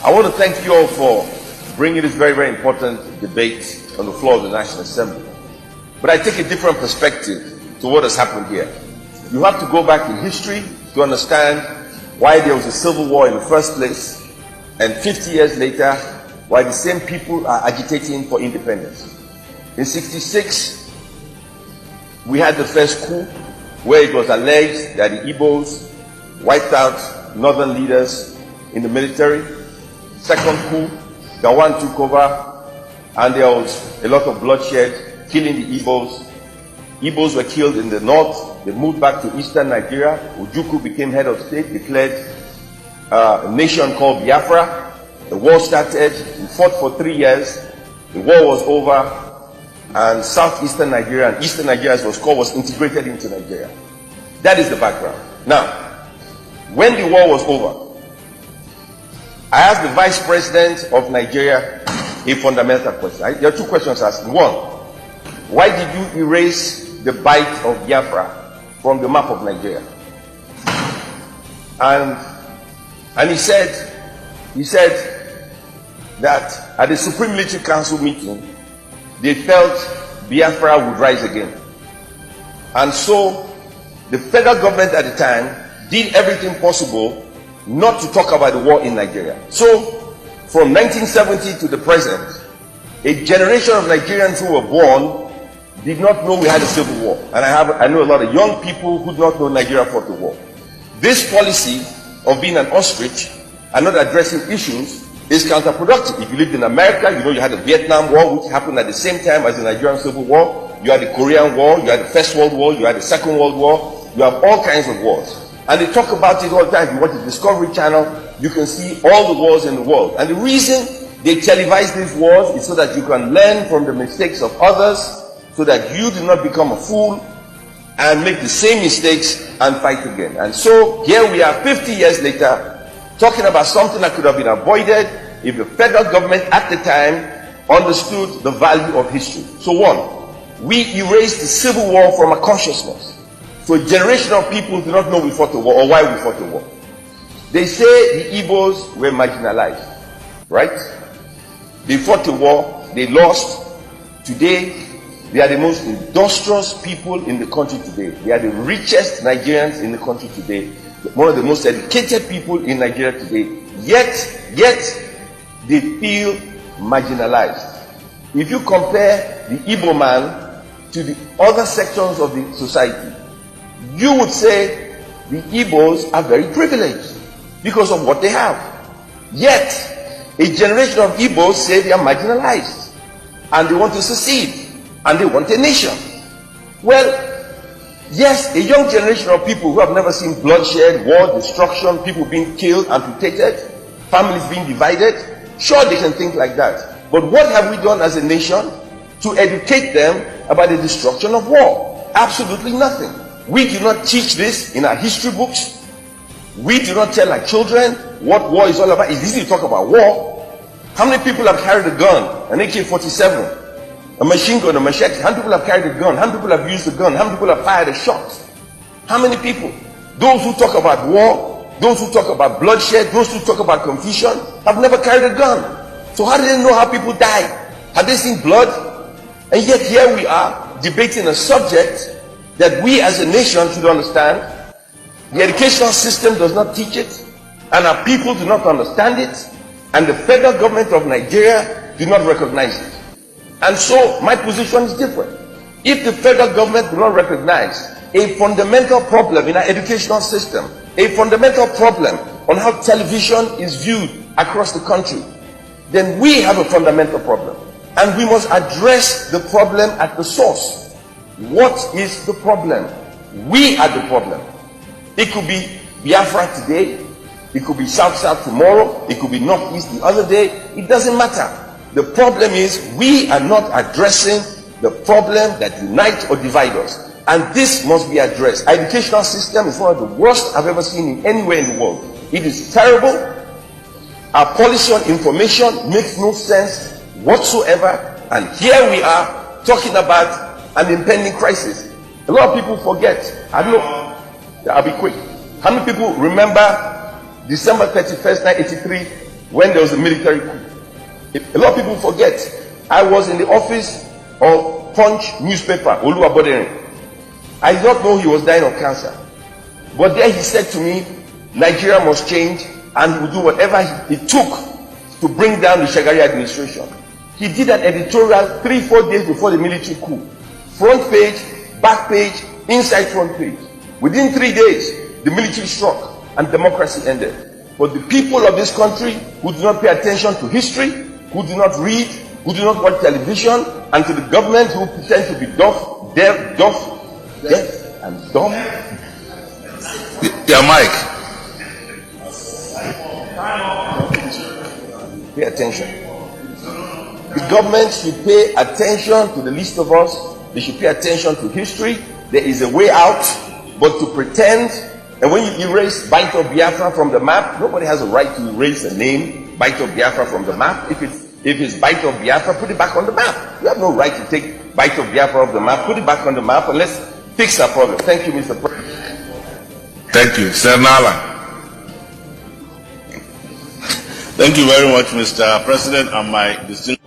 I want to thank you all for bringing this very, very important debate on the floor of the National Assembly. But I take a different perspective to what has happened here. You have to go back in history to understand why there was a civil war in the first place, and 50 years later, why the same people are agitating for independence. In '66, we had the first coup, where it was alleged that the Igbos wiped out northern leaders in the military. Second coup, Gawan took over, and there was a lot of bloodshed, killing the Igbos. Igbos were killed in the north. They moved back to eastern Nigeria. Ojukwu became head of state, declared a nation called Biafra. The war started. We fought for 3 years. The war was over, and southeastern Nigeria and eastern Nigeria, as it was called, was integrated into Nigeria. That is the background. Now, when the war was over, I asked the Vice President of Nigeria a fundamental question. There are two questions asked. One, why did you erase the bite of Biafra from the map of Nigeria? And he said that at the Supreme Military Council meeting, they felt Biafra would rise again. And so the federal government at the time did everything possible not to talk about the war in Nigeria. So from 1970 to the present, a generation of Nigerians who were born did not know we had a civil war. And I know a lot of young people who do not know Nigeria fought the war. This policy of being an ostrich and not addressing issues is counterproductive. If you lived in America, you know you had the Vietnam War, which happened at the same time as the Nigerian Civil War. You had the Korean War, you had the First World War, you had the Second World War. You have all kinds of wars. And they talk about it all the time. If you watch the Discovery Channel, you can see all the wars in the world. And the reason they televise these wars is so that you can learn from the mistakes of others, so that you do not become a fool and make the same mistakes and fight again. And so here we are 50 years later, talking about something that could have been avoided if the federal government at the time understood the value of history. So one, we erased the Civil War from our consciousness. So a generation of people do not know we fought the war or why we fought the war. They say the Igbos were marginalized, right? They fought the war, they lost. Today, they are the most industrious people in the country today. They are the richest Nigerians in the country today. One of the most educated people in Nigeria today. Yet, they feel marginalized. If you compare the Igbo man to the other sections of the society, you would say the Igbos are very privileged because of what they have. Yet, a generation of Igbos say they are marginalized and they want to secede and they want a nation. Well, yes, a young generation of people who have never seen bloodshed, war, destruction, people being killed, amputated, families being divided, sure they can think like that. But what have we done as a nation to educate them about the destruction of war? Absolutely nothing. We do not teach this in our history books. We do not tell our children what war is all about. It's easy to talk about war. How many people have carried a gun, an AK-47, a machine gun, a machete? How many people have carried a gun? How many people have used a gun? How many people have fired a shot? How many people? Those who talk about war, those who talk about bloodshed, those who talk about confusion, have never carried a gun. So how do they know how people die? Have they seen blood? And yet here we are debating a subject that we as a nation should understand. The educational system does not teach it, and our people do not understand it, and the federal government of Nigeria do not recognize it. And so my position is different. If the federal government do not recognize a fundamental problem in our educational system, a fundamental problem on how television is viewed across the country, then we have a fundamental problem, and we must address the problem at the source. What is the problem? We are the problem. It could be Biafra today, it could be South tomorrow, it could be Northeast the other day. It doesn't matter. The problem is we are not addressing the problem that unites or divides us. And this must be addressed. Our educational system is one of the worst I've ever seen in anywhere in the world. It is terrible. Our policy on information makes no sense whatsoever. And here we are talking about an impending crisis. A lot of people forget. I don't know. I'll be quick. How many people remember December 31st, 1983, when there was a military coup. A lot of people forget. I was in the office of Punch newspaper, Oluwabodere. I did not know he was dying of cancer. But there he said to me, Nigeria must change, and he would do whatever he took to bring down the Shagari administration. He did an editorial 3-4 days before the military coup. Front page, back page, inside front page. Within 3 days, the military struck and democracy ended. But the people of this country who do not pay attention to history, who do not read, who do not watch television, and to the government who pretend to be deaf and dumb. Yeah, Mike. Pay attention. The government should pay attention to the least of us. They should pay attention to history. There is a way out, but to pretend, and when you erase Biafra Biafra from the map, nobody has a right to erase the name Biafra Biafra from the map. If it's Biafra Biafra, put it back on the map. You have no right to take Biafra Biafra off the map. Put it back on the map, and let's fix our problem. Thank you, Mr. President. Thank you, Sir Nala. Thank you very much, Mr. President, and my distinguished